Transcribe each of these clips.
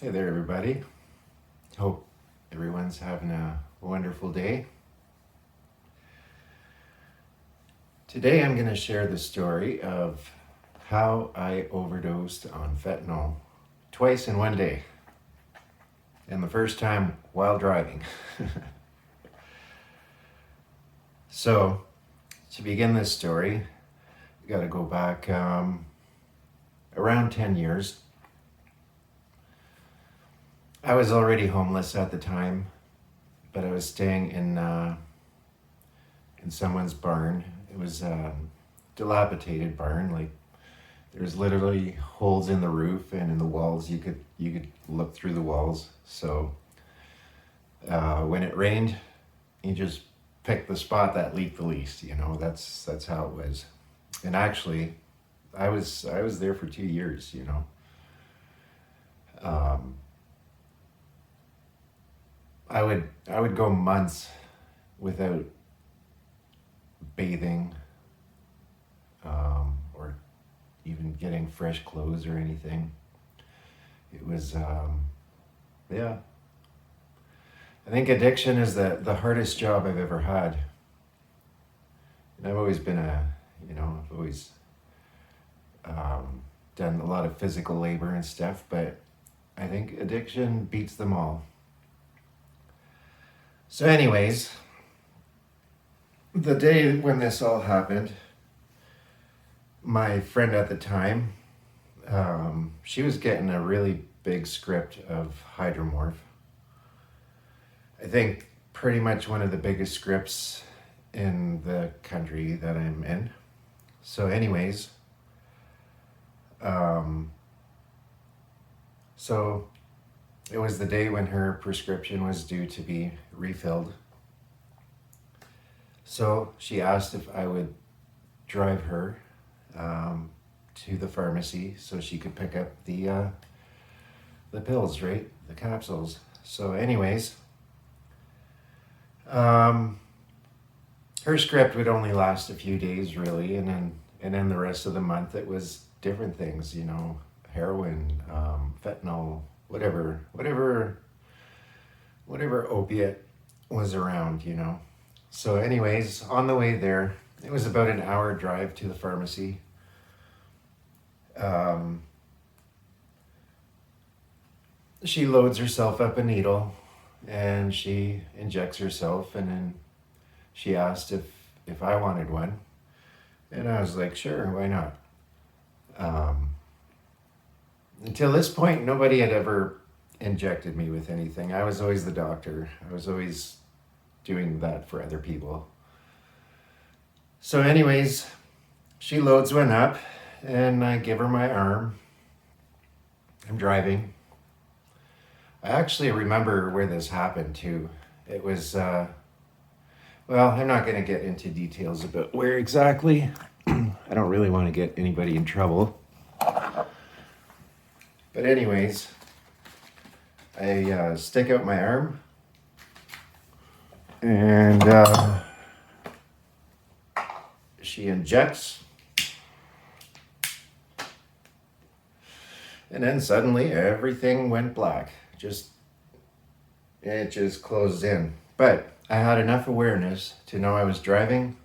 Hey there, everybody. Hope everyone's having a wonderful day. Today, I'm going to share the story of how I overdosed on fentanyl twice in one day, and the first time while driving. So, to begin this story, we got to go back around 10 years. I was already homeless at the time, but I was staying in someone's barn. It was a dilapidated barn. Like there was literally holes in the roof and in the walls. You could look through the walls. So when it rained, you just picked the spot that leaked the least. You know, that's how it was. And actually, I was there for 2 years. You know. I would go months without bathing or even getting fresh clothes or anything. It was yeah. I think addiction is the hardest job I've ever had. And I've always been I've always done a lot of physical labor and stuff, but I think addiction beats them all. So anyways, the day when this all happened, my friend at the time, she was getting a really big script of hydromorph. I think pretty much one of the biggest scripts in the country that I'm in. So anyways, so it was the day when her prescription was due to be refilled. So she asked if I would drive her to the pharmacy so she could pick up the pills, right? The capsules. So anyways, her script would only last a few days really, and then the rest of the month it was different things, you know, heroin, fentanyl, whatever opiate was around, you know. So anyways, on the way there, it was about an hour drive to the pharmacy. She loads herself up a needle and she injects herself, and then she asked if I wanted one. And I was like, sure, why not? Until this point, nobody had ever injected me with anything. I was always the doctor. I was always doing that for other people. So anyways, she loads one up and I give her my arm. I'm driving. I actually remember where this happened too. It was, well, I'm not going to get into details about where exactly. I don't really want to get anybody in trouble. But anyways, I stick out my arm and she injects, and then suddenly everything went black. It just closed in. But I had enough awareness to know I was driving,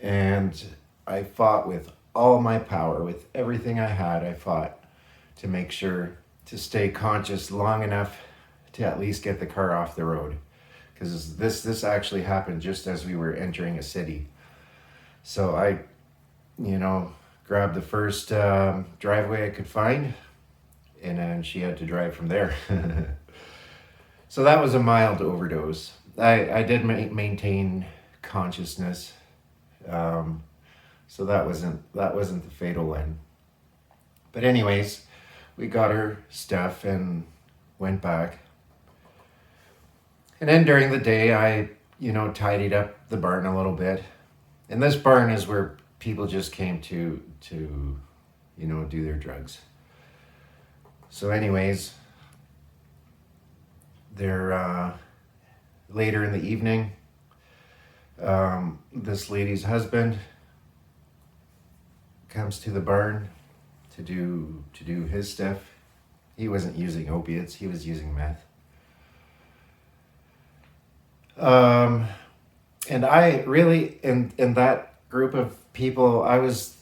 and I fought with all my power, with everything I had. I fought to make sure to stay conscious long enough to at least get the car off the road. Because this actually happened just as we were entering a city. So I, grabbed the first driveway I could find, and then she had to drive from there. So that was a mild overdose. I did maintain consciousness. So that wasn't the fatal one. But anyways, we got her stuff and went back. And then during the day, I, tidied up the barn a little bit. And this barn is where people just came to do their drugs. So anyways, later in the evening, this lady's husband comes to the barn to do his stuff. He wasn't using opiates, he was using meth. Um, and I really, in that group of people, I was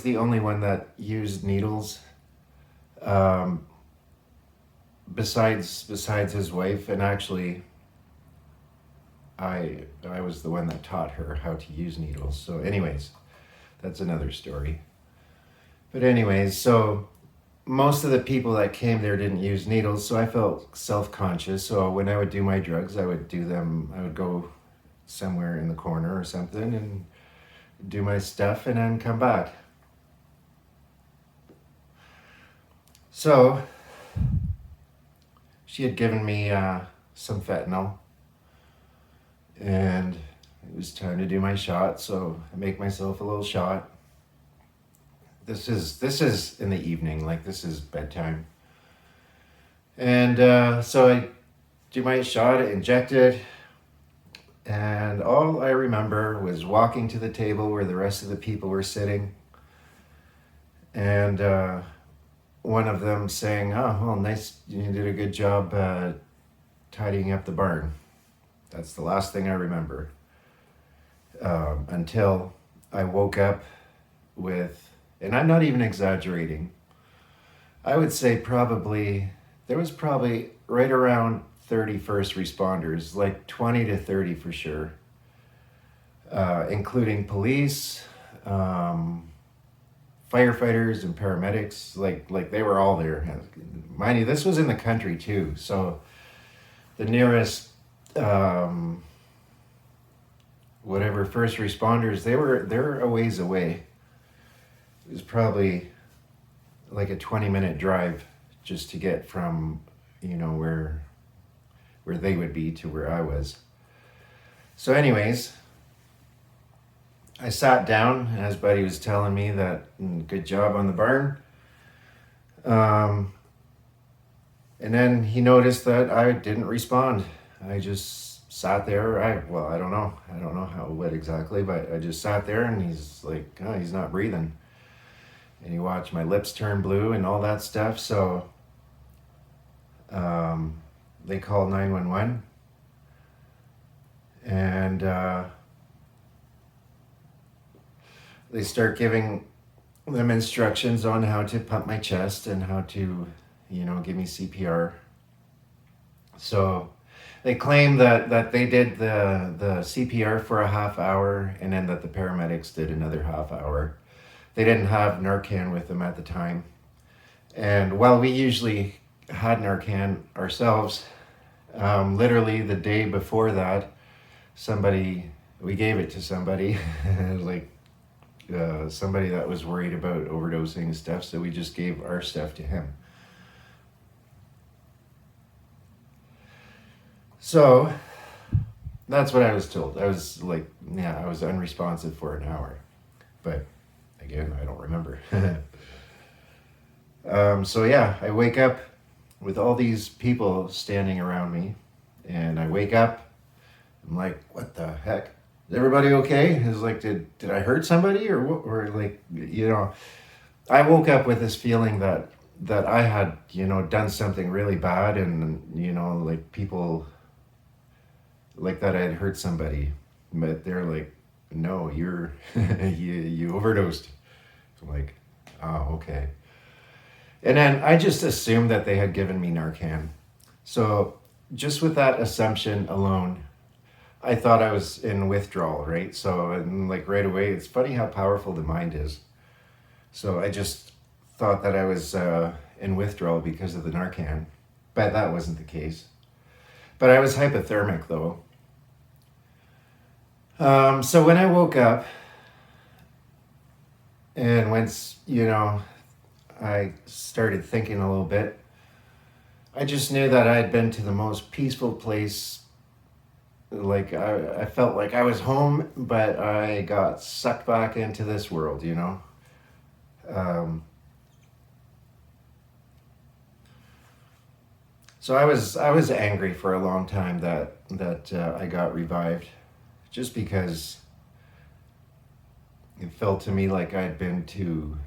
the only one that used needles. Um, besides his wife, and actually, I was the one that taught her how to use needles. So, anyways, that's another story. But anyways, so most of the people that came there didn't use needles, so I felt self-conscious. So when I would do my drugs, I would do them. I would go somewhere in the corner or something and do my stuff, and then come back. So she had given me some fentanyl, and it was time to do my shot. So I make myself a little shot. This is in the evening, like this is bedtime. And so I do my shot, inject it, and all I remember was walking to the table where the rest of the people were sitting, and one of them saying, "Oh, well, nice, you did a good job tidying up the barn." That's the last thing I remember, until I woke up with, and I'm not even exaggerating, I would say there was probably right around 30 first responders, like 20 to 30 for sure, including police, firefighters and paramedics. Like they were all there. Mind you, this was in the country too, so the nearest whatever first responders, they're a ways away. It was probably like a 20-minute drive just to get from, where they would be to where I was. So anyways, I sat down as Buddy was telling me that good job on the barn. And then he noticed that I didn't respond. I just sat there. I don't know. I don't know what exactly, but I just sat there, and he's like, oh, he's not breathing. And he watched my lips turn blue and all that stuff. So they called 911, and they start giving them instructions on how to pump my chest and how to, give me CPR. So they claim that they did the CPR for a half hour, and then that the paramedics did another half hour. They didn't have Narcan with them at the time. And while we usually had Narcan ourselves, literally the day before that, we gave it to somebody, like somebody that was worried about overdosing and stuff, so we just gave our stuff to him. So that's what I was told. I was like, I was unresponsive for an hour. But again, I don't remember. So yeah, I wake up with all these people standing around me, and I wake up, I'm like, what the heck? Is everybody okay? It's like, did I hurt somebody or what? Or like, I woke up with this feeling that I had, done something really bad, and, like people, like that I had hurt somebody, but they're like, no, you're, you overdosed. So I'm like, oh, okay. And then I just assumed that they had given me Narcan. So just with that assumption alone, I thought I was in withdrawal, right? So, and like right away, it's funny how powerful the mind is. So I just thought that I was in withdrawal because of the Narcan, but that wasn't the case. But I was hypothermic though. So when I woke up, and once, I started thinking a little bit, I just knew that I had been to the most peaceful place. Like I felt like I was home, but I got sucked back into this world, So I was angry for a long time that I got revived, just because it felt to me like I'd been to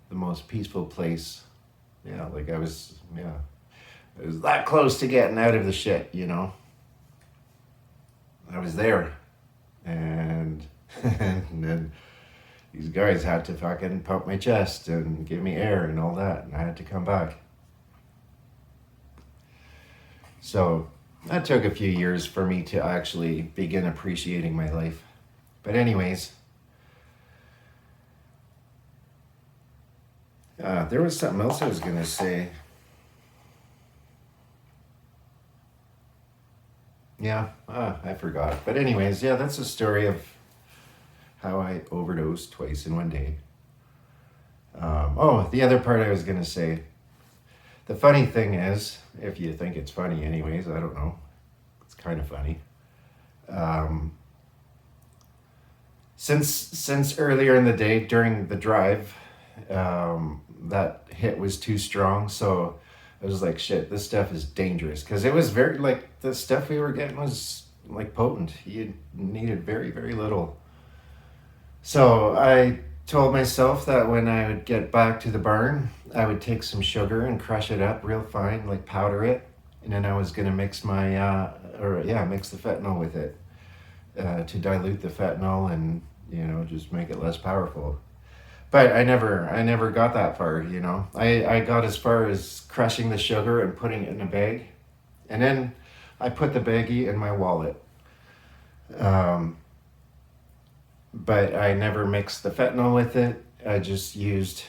the most peaceful place Yeah, like I was that close to getting out of the shit, you know. I was there, and and then these guys had to fucking pump my chest and give me air and all that, and I had to come back. So that took a few years for me to actually begin appreciating my life. But anyways, there was something else I was gonna say. Yeah, I forgot. But anyways, yeah, that's the story of how I overdosed twice in one day. Oh, the other part I was gonna say. The funny thing is, if you think it's funny, anyways, I don't know. It's kind of funny. Um, since earlier in the day during the drive, that hit was too strong, so I was like, shit, this stuff is dangerous, because it was very like the stuff we were getting was like potent. You needed very very little. So I told myself that when I would get back to the barn, I would take some sugar and crush it up real fine, like powder it, and then I was gonna mix mix the fentanyl with it to dilute the fentanyl and just make it less powerful. But I never got that far. I got as far as crushing the sugar and putting it in a bag, and then I put the baggie in my wallet. Um, but I never mixed the fentanyl with it. I just used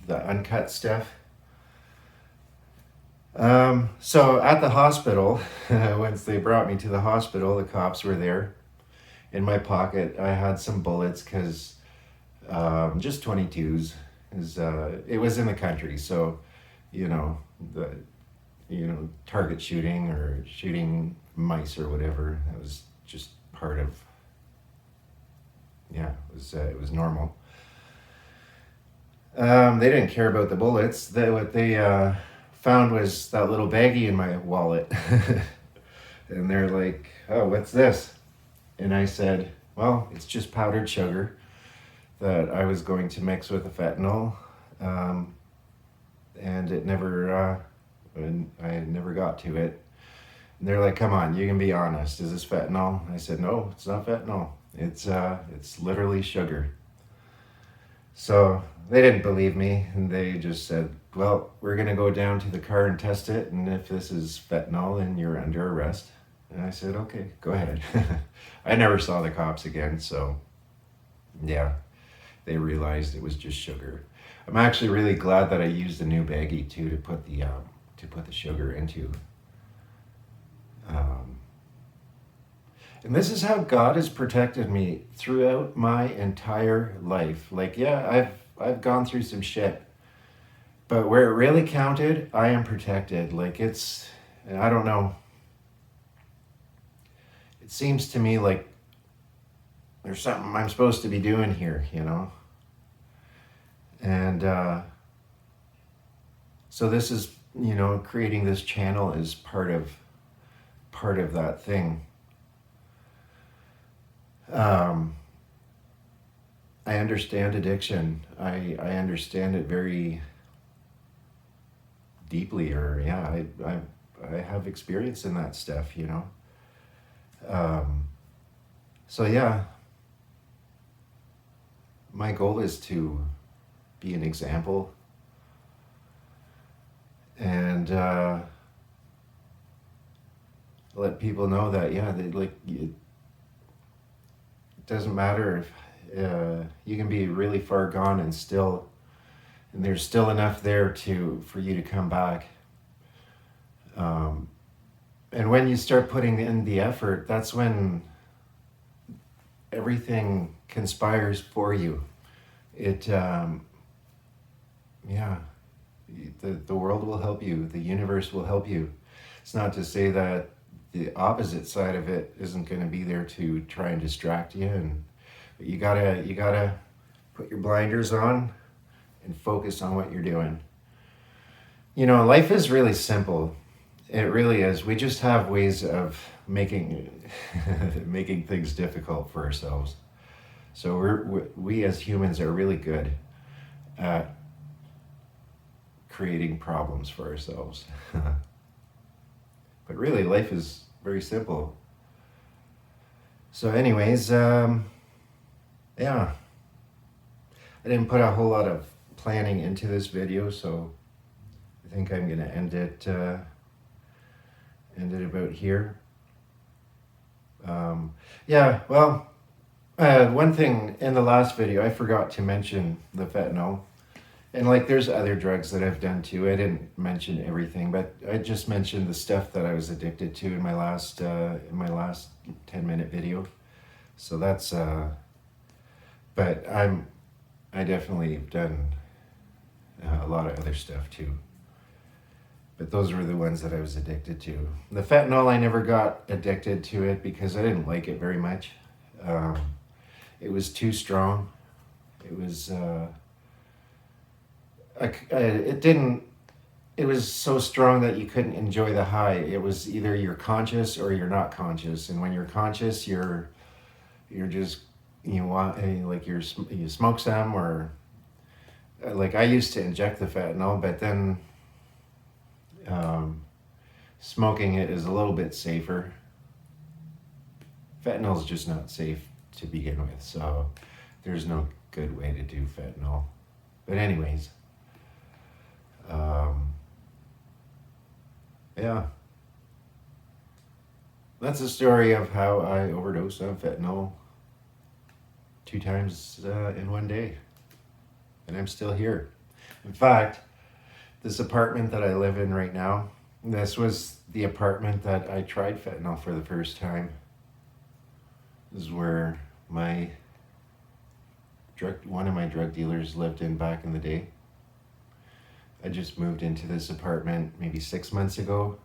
the uncut stuff. So at the hospital, once they brought me to the hospital, the cops were there. In my pocket, I had some bullets because just 22s. It was in the country, so you know the target shooting or shooting mice or whatever. That was just part of it was normal. They didn't care about the bullets. What they found was that little baggie in my wallet. And they're like, oh, what's this? And I said, well, it's just powdered sugar that I was going to mix with the fentanyl. And it never, I never got to it. And they're like, come on, you can be honest. Is this fentanyl? I said, no, it's not fentanyl. It's literally sugar. So they didn't believe me, and they just said, well, we're going to go down to the car and test it, and if this is fentanyl, then you're under arrest. And I said, okay, go ahead. I never saw the cops again, so yeah, they realized it was just sugar. I'm actually really glad that I used the new baggie too to put the sugar into. And this is how God has protected me throughout my entire life. Like, yeah, I've gone through some shit, but where it really counted, I am protected. Like, I don't know. It seems to me like there's something I'm supposed to be doing here, And so this is, creating this channel is part of that thing. I understand addiction. I understand it very deeply, or I have experience in that stuff, So yeah, my goal is to be an example and let people know that it doesn't matter if you can be really far gone and there's still enough there for you to come back. And when you start putting in the effort, that's when everything conspires for you. The world will help you. The universe will help you. It's not to say that the opposite side of it isn't going to be there to try and distract you, but you gotta put your blinders on and focus on what you're doing. Life is really simple. It really is. We just have ways of making making things difficult for ourselves. So we as humans are really good at creating problems for ourselves. But really, life is very simple. So anyways, yeah, I didn't put a whole lot of planning into this video, so I think I'm gonna end it about here. Yeah, well, one thing in the last video, I forgot to mention the fentanyl. And like there's other drugs that I've done too. I didn't mention everything, but I just mentioned the stuff that I was addicted to in my last 10-minute video. So that's but I definitely have done a lot of other stuff too. But those were the ones that I was addicted to. The fentanyl, I never got addicted to it because I didn't like it very much. It was too strong. It was it was so strong that you couldn't enjoy the high. It was either you're conscious or you're not conscious. And when you're conscious, you're just, you smoke some, or like I used to inject the fentanyl, but then smoking it is a little bit safer. Fentanyl is just not safe to begin with, so there's no good way to do fentanyl. But anyways, yeah, that's the story of how I overdosed on fentanyl 2 times in one day, and I'm still here. In fact, this apartment that I live in right now, this was the apartment that I tried fentanyl for the first time. This is where one of my drug dealers lived in back in the day. I just moved into this apartment maybe 6 months ago.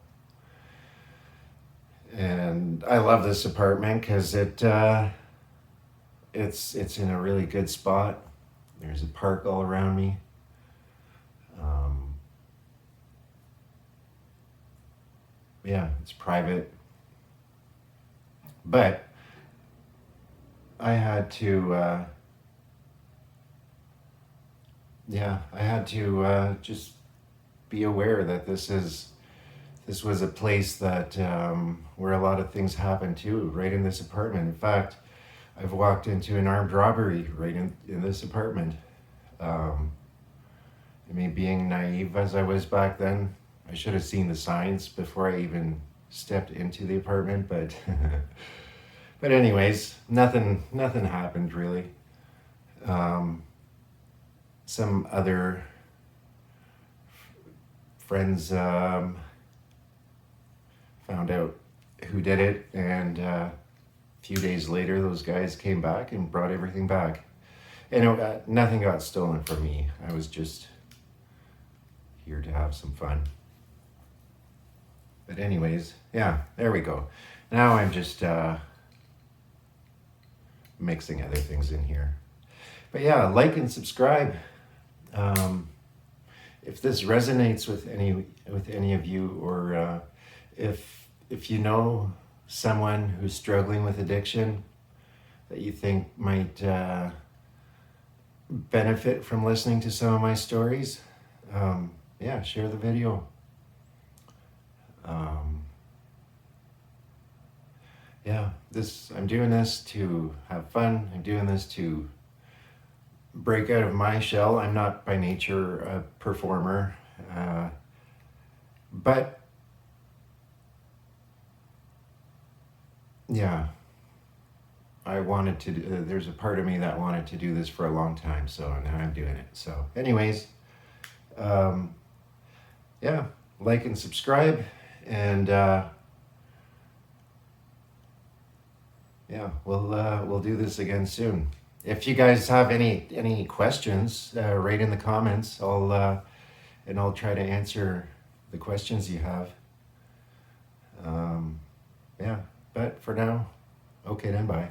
And I love this apartment because it's in a really good spot. There's a park all around me. Yeah, it's private. But I had to just be aware that this was a place that where a lot of things happen too, right in this apartment. In fact, I've walked into an armed robbery right in this apartment. I mean, being naive as I was back then, I should have seen the signs before I even stepped into the apartment, but but anyways, nothing happened really. Some other friends found out who did it, and a few days later those guys came back and brought everything back. And nothing got stolen from me. I was just here to have some fun. But anyways, yeah, there we go. Now I'm just mixing other things in here. But yeah, like and subscribe. If this resonates with any of you, or if you know someone who's struggling with addiction that you think might benefit from listening to some of my stories, yeah, share the video. Yeah, I'm doing this to have fun. I'm doing this to break out of my shell. I'm not by nature a performer, but yeah, I wanted to, there's a part of me that wanted to do this for a long time, so now I'm doing it. So anyways, yeah, like and subscribe, and yeah, we'll do this again soon. If you guys have any questions, write in the comments. I'll try to answer the questions you have. Yeah, but for now, okay then, bye.